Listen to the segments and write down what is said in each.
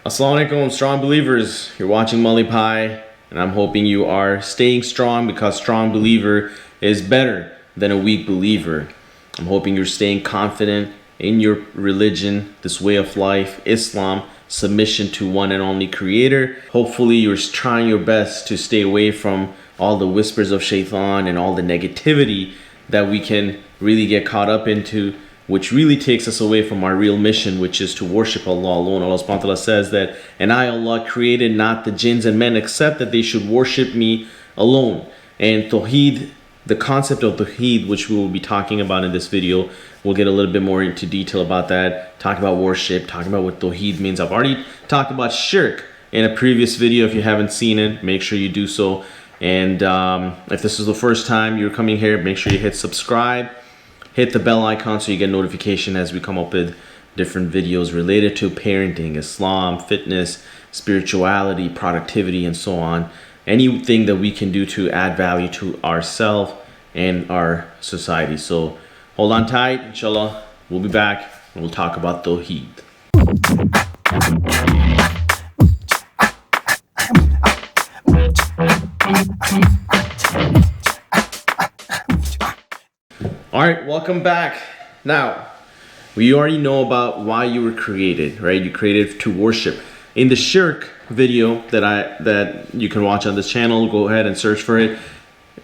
Assalamu alaikum, strong believers. You're watching Mully Pie, and I'm hoping you are staying strong because strong believer is better than a weak believer. I'm hoping you're staying confident in your religion, this way of life, Islam, submission to one and only creator. Hopefully you're trying your best to stay away from all the whispers of shaitan and all the negativity that we can really get caught up into, which really takes us away from our real mission, which is to worship Allah alone. Allah subhanahu wa ta'ala says that, and I, Allah, created not the jinns and men except that they should worship me alone. And Tawheed, the concept of Tawheed, which we will be talking about in this video, we'll get a little bit more into detail about that, talking about worship, talking about what Tawheed means. I've already talked about shirk in a previous video. If you haven't seen it, make sure you do so. And if this is the first time you're coming here, make sure you hit subscribe. Hit the bell icon so you get notification as we come up with different videos related to parenting, Islam, fitness, spirituality, productivity, and so on. Anything that we can do to add value to ourselves and our society. So hold on tight, inshallah. We'll be back and we'll talk about Tawheed. All right, welcome back. Now, we already know about why you were created, right? You created to worship. In the shirk video that you can watch on this channel, go ahead and search for it.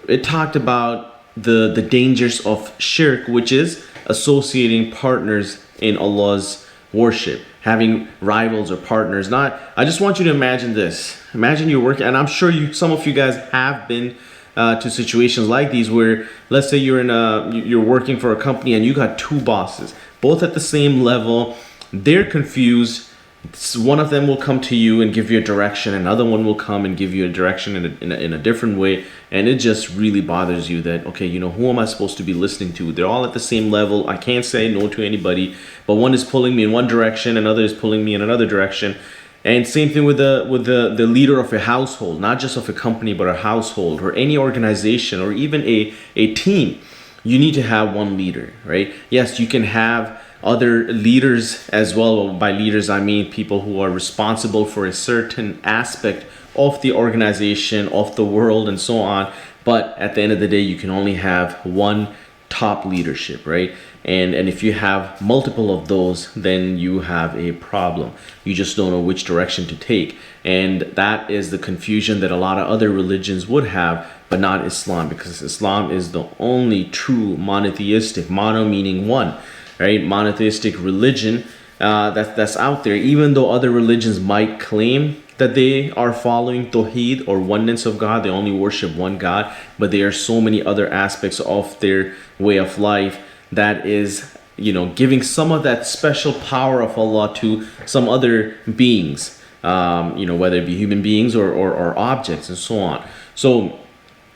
It talked about the dangers of shirk, which is associating partners in Allah's worship, having rivals or partners. I just want you to imagine this. Imagine you're working, and I'm sure some of you guys have been to situations like these where, let's say you're working for a company and you got two bosses, both at the same level. They're confused. One of them will come to you and give you a direction, another one will come and give you a direction in a different way, and it just really bothers you that, okay, who am I supposed to be listening to? They're all at the same level. I can't say no to anybody, but one is pulling me in one direction, another is pulling me in another direction. And same thing with the leader of a household, not just of a company, but a household or any organization or even a team. You need to have one leader, right? Yes, you can have other leaders as well. By leaders, I mean people who are responsible for a certain aspect of the organization, of the world, and so on. But at the end of the day, you can only have one top leadership, right? And if you have multiple of those, then you have a problem. You just don't know which direction to take. And that is the confusion that a lot of other religions would have, but not Islam, because Islam is the only true monotheistic, mono meaning one, right? Monotheistic religion that's out there. Even though other religions might claim that they are following Tawheed or oneness of God, they only worship one God, but there are so many other aspects of their way of life that is, giving some of that special power of Allah to some other beings, whether it be human beings or objects and so on. So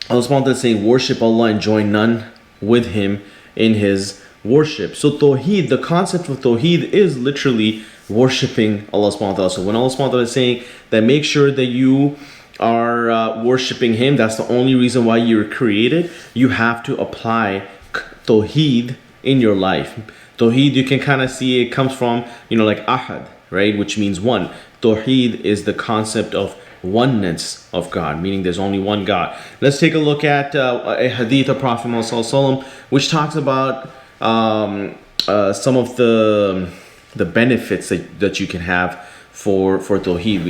Allah subhanahu wa ta'ala is saying, worship Allah and join none with Him in His worship. So Tawheed, the concept of Tawheed is literally worshiping Allah subhanahu wa ta'ala. So when Allah subhanahu wa ta'ala is saying that make sure that you are worshiping Him, that's the only reason why you were created, you have to apply Tawheed in your life. Tawheed, you can kind of see it comes from, like Ahad, right? Which means one. Tawheed is the concept of oneness of God, meaning there's only one God. Let's take a look at a hadith of Prophet Muhammad, which talks about some of the benefits that you can have for Tawheed.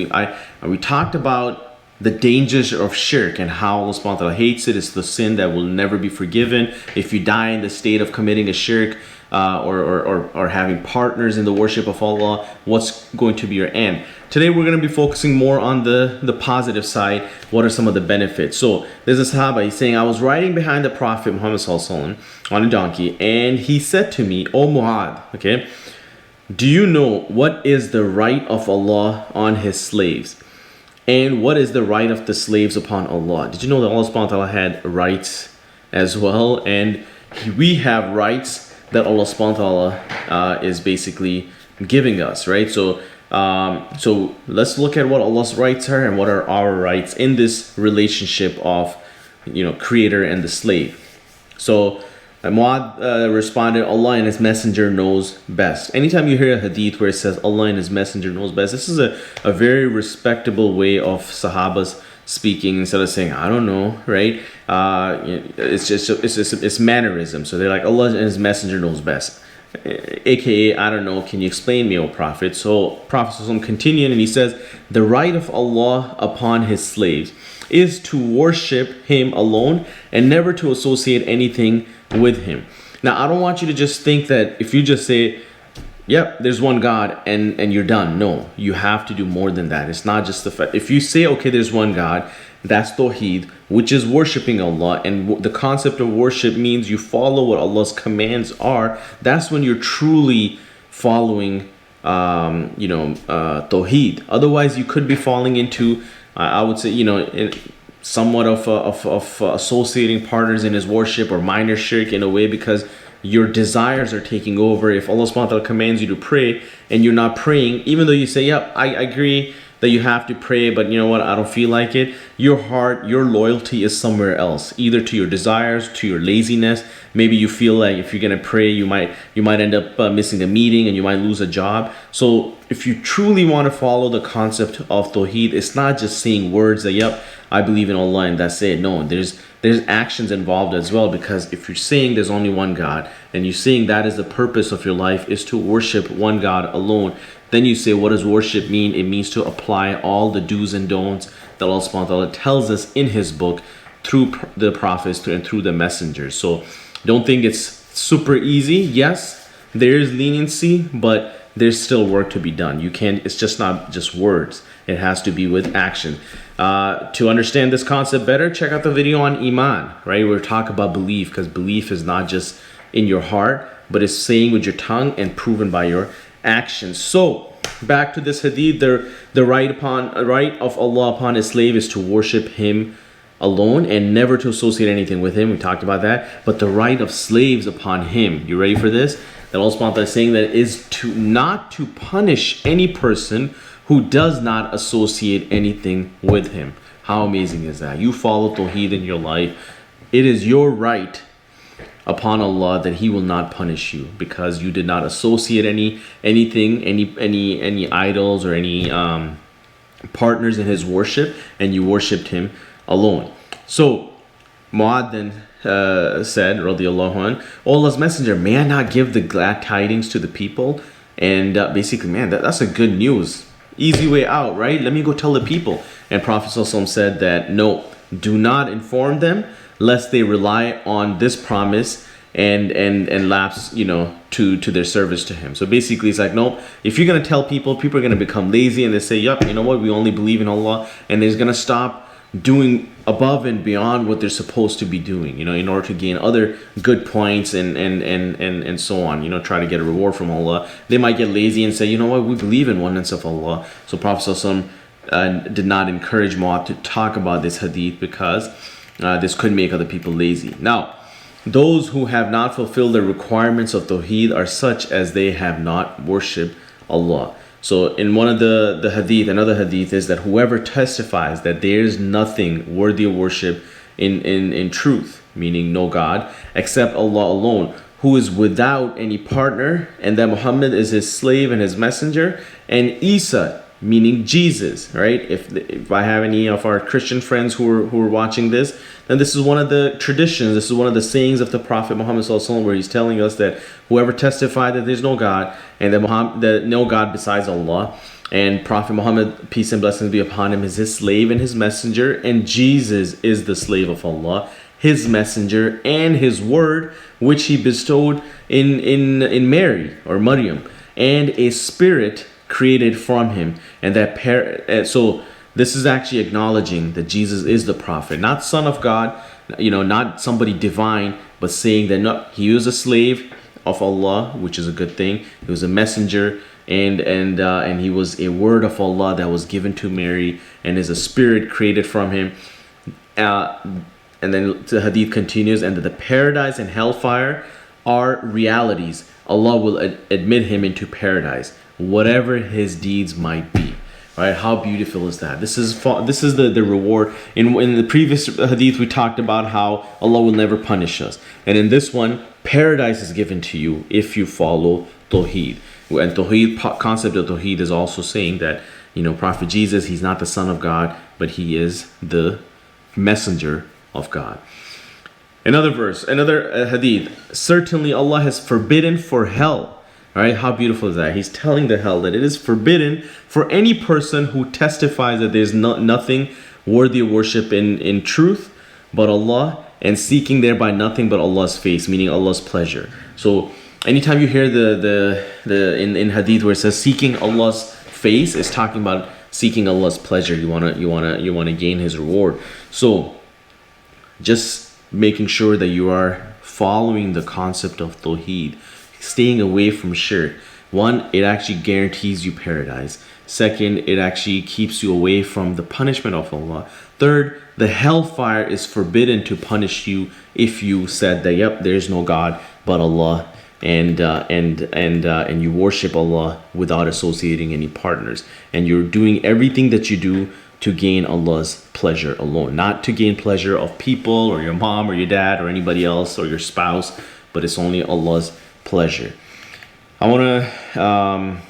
We talked about the dangers of shirk and how Allah subhanahu wa ta'ala hates it. It's the sin that will never be forgiven. If you die in the state of committing a shirk or having partners in the worship of Allah, what's going to be your end? Today we're going to be focusing more on the positive side. What are some of the benefits? So there's a Sahaba, he's saying, I was riding behind the Prophet Muhammad on a donkey, and he said to me, O Mu'ad, okay, do you know what is the right of Allah on His slaves? And what is the right of the slaves upon Allah? Did you know that Allah subhanahu wa ta'ala had rights as well? And we have rights that Allah subhanahu wa ta'ala is basically giving us, right? So let's look at what Allah's rights are and what are our rights in this relationship of, creator and the slave. So And Mu'adh responded, Allah and His Messenger knows best. Anytime you hear a hadith where it says Allah and His Messenger knows best, this is a very respectable way of Sahabas speaking instead of saying, I don't know, right? It's mannerism. So they're like, Allah and His Messenger knows best. AKA, I don't know, can you explain me, O Prophet? So Prophet continued and he says, the right of Allah upon His slaves is to worship Him alone and never to associate anything with Him. Now, I don't want you to just think that if you just say, yep, there's one God and you're done. No, you have to do more than that. It's not just the fact. If you say, okay, there's one God, that's Tawheed, which is worshiping Allah. And the concept of worship means you follow what Allah's commands are. That's when you're truly following, Tawheed. Otherwise, you could be falling into, I would say, somewhat of associating partners in His worship, or minor shirk in a way, because your desires are taking over. If Allah subhanahu wa ta'ala commands you to pray and you're not praying, even though you say, yep, I agree that you have to pray, but you know what, I don't feel like it. Your heart, your loyalty is somewhere else, either to your desires, to your laziness. Maybe you feel like if you're gonna pray, you might end up missing a meeting and you might lose a job. So if you truly want to follow the concept of Tawheed, it's not just saying words that, yep, I believe in Allah and that's it. No, there's actions involved as well, because if you're saying there's only one God and you're saying that is the purpose of your life, is to worship one God alone, then you say, what does worship mean? It means to apply all the do's and don'ts that Allah subhanahu wa ta'ala tells us in His book through the prophets and through the messengers. So don't think it's super easy. Yes, there is leniency, but there's still work to be done. It's just not just words. It has to be with action. To understand this concept better, check out the video on Iman, right? We're talking about belief, because belief is not just in your heart, but it's saying with your tongue and proven by your actions. So back to this hadith, the right of Allah upon His slave is to worship Him alone and never to associate anything with Him. We talked about that. But the right of slaves upon Him, you ready for this? That Allah subhanahu wa ta'ala is saying that is to not to punish any person who does not associate anything with Him. How amazing is that? You follow Tawheed in your life. It is your right upon Allah that He will not punish you because you did not associate any idols or any partners in His worship, and you worshipped Him alone. So Mu'adh then said, radiyallahu anh, Allah's Messenger, may I not give the glad tidings to the people? And basically, man, that's a good news. Easy way out, right? Let me go tell the people. And Prophet ﷺ said that, no, do not inform them lest they rely on this promise and lapse, to their service to Him. So basically, it's like, no, if you're going to tell people are going to become lazy and they say, yup, you know what, we only believe in Allah, and they're going to stop doing above and beyond what they're supposed to be doing, in order to gain other good points and so on, try to get a reward from Allah. They might get lazy and say, you know what, we believe in oneness of Allah. So Prophet ﷺ did not encourage Mu'adh to talk about this hadith because this could make other people lazy. Now, those who have not fulfilled the requirements of Tawheed are such as they have not worshipped Allah. So in one of the hadith, another hadith is that whoever testifies that there is nothing worthy of worship in truth, meaning no God, except Allah alone, who is without any partner, and that Muhammad is His slave and His messenger, and Isa, meaning Jesus, right? If I have any of our Christian friends who are watching this, then this is one of the traditions, this is one of the sayings of the Prophet Muhammad ﷺ, where he's telling us that whoever testified that there's no God, and that no God besides Allah, and Prophet Muhammad, peace and blessings be upon him, is His slave and His messenger, and Jesus is the slave of Allah, His messenger, and His word, which He bestowed in Mary, or Maryam, and a spirit created from Him, and that so this is actually acknowledging that Jesus is the prophet, not Son of God, not somebody divine, but saying that no, He was a slave of Allah, which is a good thing. He was a messenger, and He was a word of Allah that was given to Mary, and is a spirit created from Him. And then the hadith continues, and that the paradise and hellfire are realities. Allah will admit him into paradise, whatever his deeds might be. right? How beautiful is that? This is the reward. In the previous hadith, we talked about how Allah will never punish us, and in this one, paradise is given to you if you follow Tawheed. And Tawheed, concept of Tawheed is also saying that, you know, Prophet Jesus, he's not the son of God, but he is the messenger of God. Another verse, another hadith. Certainly Allah has forbidden for hell. All right, how beautiful is that? He's telling the hell that it is forbidden for any person who testifies that there's nothing worthy of worship in truth but Allah, and seeking thereby nothing but Allah's face, meaning Allah's pleasure. So anytime you hear in hadith where it says seeking Allah's face, it's talking about seeking Allah's pleasure. You wanna gain His reward. So just making sure that you are following the concept of Tawheed, staying away from shirk. One, it actually guarantees you paradise. Second, it actually keeps you away from the punishment of Allah. Third, the hellfire is forbidden to punish you if you said that, yep, there is no God but Allah, and you worship Allah without associating any partners, and you're doing everything that you do to gain Allah's pleasure alone, not to gain pleasure of people or your mom or your dad or anybody else or your spouse, but it's only Allah's pleasure. I want to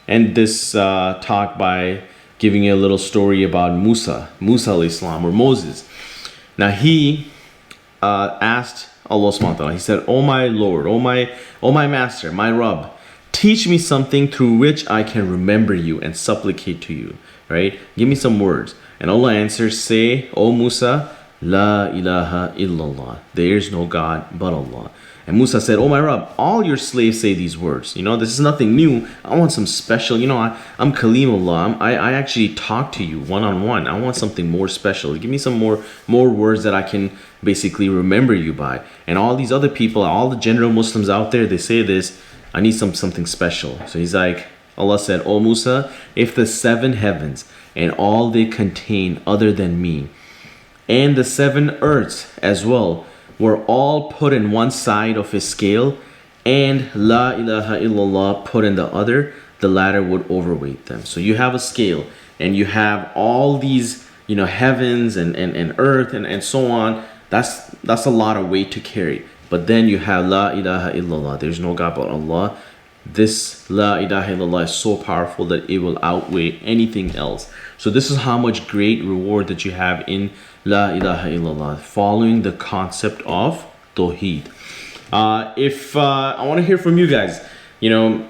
end this talk by giving you a little story about Musa alayhi salam, or Moses. Now he asked Allah subhanahu wa ta'ala, he said, "Oh my Lord, oh my master, my Rabb, teach me something through which I can remember you and supplicate to you." Right? Give me some words. And Allah answers, say, "O Musa, La ilaha illallah. There is no God but Allah." And Musa said, "Oh my Rabb, all your slaves say these words. You know, this is nothing new. I want some special, you know, I'm Kalimullah. I actually talk to you one-on-one. I want something more special. Give me some more words that I can basically remember you by. And all these other people, all the general Muslims out there, they say this. I need something special." So he's like, Allah said, "O Musa, if the 7 heavens and all they contain other than me, and the 7 earths as well, were all put in one side of a scale, and La ilaha illallah put in the other, the latter would overweight them." So you have a scale, and you have all these, you know, heavens and earth and so on. That's a lot of weight to carry. But then you have La ilaha illallah. There's no God but Allah. This La ilaha illallah is so powerful that it will outweigh anything else. So this is how much great reward that you have in La ilaha illallah, following the concept of Tawheed. If I want to hear from you guys, you know,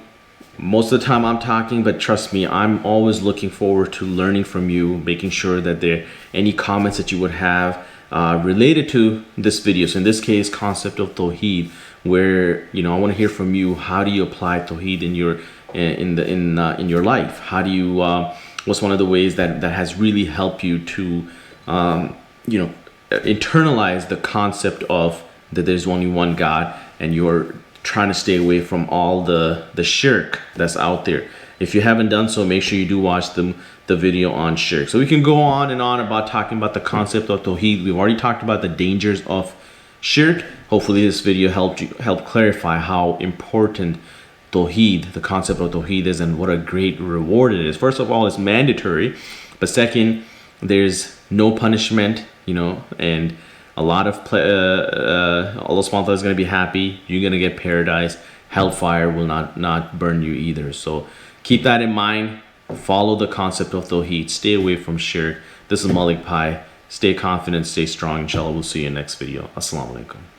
most of the time I'm talking, but trust me, I'm always looking forward to learning from you, making sure that there are any comments that you would have related to this video. So in this case, concept of Tawheed, where, you know, I want to hear from you. How do you apply Tawheed in your life? How do you what's one of the ways that has really helped you to you know, internalize the concept of that there's only one God, and you're trying to stay away from all the shirk that's out there. If you haven't done so, make sure you do watch the video on shirk. So we can go on and on about talking about the concept of Tawheed. We've already talked about the dangers of shirk. Hopefully this video helped clarify how important Tawheed, the concept of Tawheed, is, and what a great reward it is. First of all, it's mandatory, but second, there's no punishment, you know, and a lot of Allah subhanahu wa ta'ala is going to be happy. You're going to get paradise. Hellfire will not burn you either. So keep that in mind. Follow the concept of Tawheed. Stay away from shirk. This is Malik Pai. Stay confident, stay strong. Inshallah, we'll see you in the next video. Assalamu alaikum.